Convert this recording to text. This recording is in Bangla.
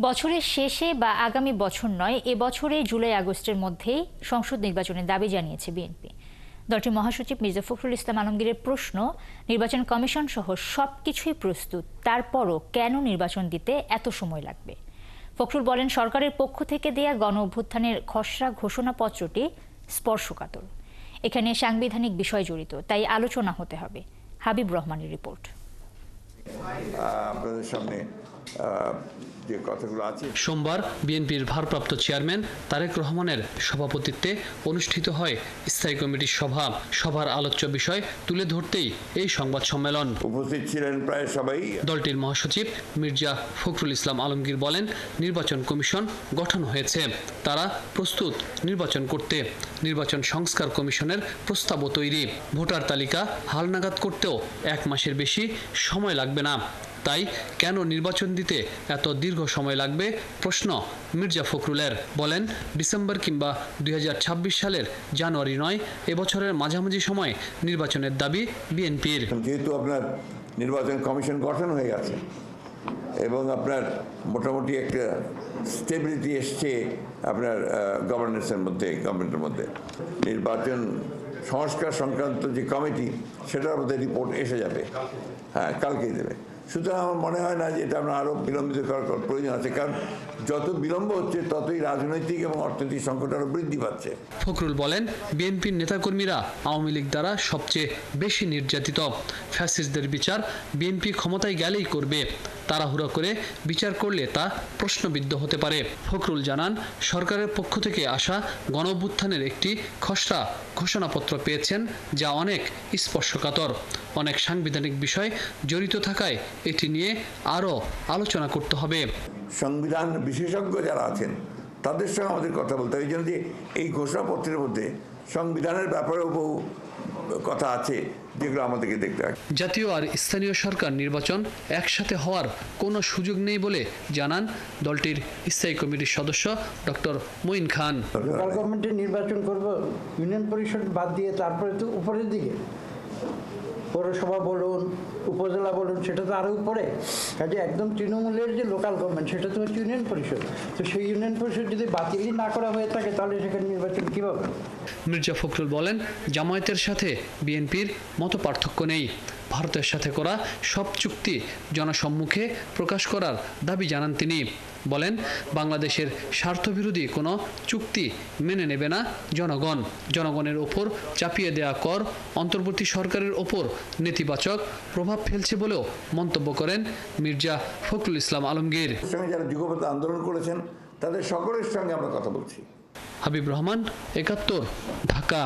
বছরের শেষে বা আগামী বছর নয়, এবছরে জুলাই আগস্টের মধ্যেই সংসদ নির্বাচনের দাবি জানিয়েছে বিএনপি। দলটির মহাসচিব মির্জা ফখরুল ইসলাম আলমগীরের প্রশ্ন, নির্বাচন কমিশন সহ সবকিছুই প্রস্তুত, তারপরও কেন নির্বাচন দিতে এত সময় লাগবে? ফখরুল বলেন, সরকারের পক্ষ থেকে দেয়া গণ অভ্যুত্থানের খসড়া ঘোষণাপত্রটি স্পর্শকাতর। এখানে সাংবিধানিক বিষয় জড়িত, তাই আলোচনা হতে হবে। হাবিব রহমানের রিপোর্ট। আপনাদের সামনে যে কথাগুলো আছে, সোমবার বিএনপির ভারপ্রাপ্ত চেয়ারম্যান তারেক রহমানের সভাপতিত্বে অনুষ্ঠিত হয় স্থায়ী কমিটির সভার আলোচ্য বিষয় তুলে ধরতেই এই সংবাদ সম্মেলন। উপস্থিত ছিলেন প্রায় সবাই। দলটির মহাসচিব মির্জা ফখরুল ইসলাম আলমগীর বলেন, নির্বাচন কমিশন গঠন হয়েছে, তারা প্রস্তুত নির্বাচন করতে। নির্বাচন সংস্কার কমিশনের প্রস্তাবও তৈরি। ভোটার তালিকা হালনাগাদ করতেও 1 মাসের বেশি সময় লাগবে না। তাই কেন নির্বাচন দিতে এত দীর্ঘ সময় লাগবে প্রশ্ন মির্জা ফখরুলের। বলেন, ডিসেম্বর কিংবা 2026 সালের জানুয়ারি নয়, এবছরের মাঝামাঝি সময় নির্বাচনের দাবি বিএনপির। যেহেতু আপনার নির্বাচন কমিশন গঠন হয়ে গেছে এবং আপনার মোটামুটি একটা স্টেবিলিটি এসছে আপনার গভর্নেন্সের মধ্যে, গভর্নমেন্টের মধ্যে, নির্বাচন সংস্কার সংক্রান্ত যে কমিটি, সেটার মধ্যে রিপোর্ট এসে যাবে। হ্যাঁ, কালকেই দেবে। সুতরাং আমার মনে হয় না যে এটা আমরা আরও বিলম্বিত করার প্রয়োজন আছে, কারণ যত বিলম্ব হচ্ছে ততই রাজনৈতিক এবং অর্থনৈতিক সংকট আরও বৃদ্ধি পাচ্ছে। ফখরুল বলেন, বিএনপির নেতাকর্মীরা আওয়ামী লীগ দ্বারা সবচেয়ে বেশি নির্যাতিত। ফ্যাসিস্টদের বিচার বিএনপি ক্ষমতায় গেলেই করবে। তাড়াহুড়া করে বিচার করলে তা প্রশ্নবিদ্ধ হতে পারে। ফখরুল জানান, সরকারের পক্ষ থেকে আসা গণঅভ্যুত্থানের একটি খসড়া ঘোষণাপত্র পেয়েছেন, যা অনেক স্পর্শকাতর। অনেক সাংবিধানিক বিষয় জড়িত থাকায় এটি নিয়ে আরও আলোচনা করতে হবে। সংবিধান বিশেষজ্ঞ যারা আছেন তাদের সঙ্গে আমাদের কথা বলতে হবে, এই জন্য যে এই ঘোষণাপত্রের মধ্যে সংবিধানের ব্যাপারেও বহু কথা আছে যেগুলো আমাদেরকে দেখতে হবে। জাতীয় আর স্থানীয় সরকার নির্বাচন একসাথে হওয়ার কোনো সুযোগ নেই বলে জানান দলটির স্থায়ী কমিটির সদস্য ডক্টর মঈন খান। লোকাল গভর্নমেন্টের নির্বাচন করব ইউনিয়ন পরিষদ বাদ দিয়ে, তারপরে তো উপরের দিকে পৌরসভা বলুন, উপজেলা বলুন, সেটা তো আরও উপরে। কাজে একদম তৃণমূলের যে লোকাল গভর্নমেন্ট, সেটা তো হচ্ছে ইউনিয়ন পরিষদ। তো সেই ইউনিয়ন পরিষদ যদি বাতিলই না করা হয়ে থাকে, তাহলে সেখানে নির্বাচন কীভাবে? মির্জা ফখরুল বলেন, জামায়াতের সাথে বিএনপির মত পার্থক্য নেই। ভারতের সাথে করা সব চুক্তি জনসম্মুখে প্রকাশ করার দাবি জানান তিনি। বলেন, বাংলাদেশের স্বার্থবিরোধী কোনো চুক্তি মেনে নেবে না জনগণ। জনগণের ওপর চাপিয়ে দেয়া কর অন্তর্বর্তী সরকারের ওপর নেতিবাচক প্রভাব ফেলছে বলেও মন্তব্য করেন মির্জা ফখরুল ইসলাম আলমগীর। যারা যুগপৎ আন্দোলন করেছেন তাদের সকলের সঙ্গে আমরা কথা বলছি। হাবিব রহমান, 71, ঢাকা।